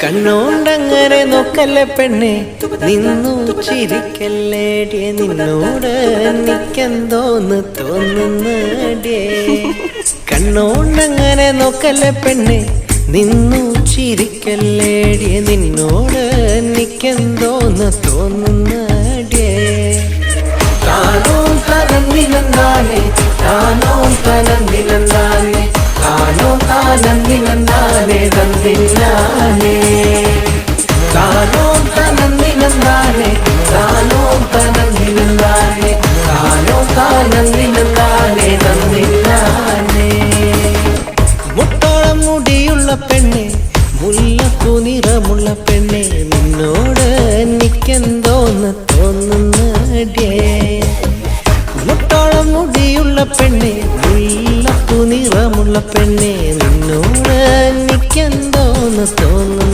കണ്ണോണ്ടങ്ങനെ നോക്കല്ലേ പെണ്ണെ, നിന്നു ചിരിക്കല്ലേടിയെ, നിന്നോട് എനിക്കെന്തോന്ന് തോന്നുന്നടിയേ. കണ്ണോണ്ടങ്ങനെ നോക്കല്ലേ പെണ്ണെ, നിന്നു ചിരിക്കല്ലേടിയെ, നിന്നോട് എനിക്കെന്തോന്ന് തോന്നുന്നടിയേ. താനോ തനന്നിലെന്താനേ, താനോ തനന്നിലെന്താനേ, താനോ താനന്നിലെന്താനേ തന്നില്ലാനേ. താനോ തനന്നിലെന്താനേ, താനോ തനന്നിലെന്താനേ, താനോ താനന്നിലെന്താനേ തന്നില്ലാനേ. മുട്ടോളം മുടിയുള്ള പെണ്ണെ, മുല്ലപ്പൂ നിറമുള്ള പെണ്ണെ, നിന്നോട് എനിക്കെന്തോന്ന് തോന്നുന്നടിയേ. മുട്ടോളം മുടിയുള്ള പെണ്ണെ, മുല്ലപ്പൂ നിറമുള്ള പെണ്ണെ, നിന്നോട് എനിക്കെന്തോന്ന് തോന്നുന്നു.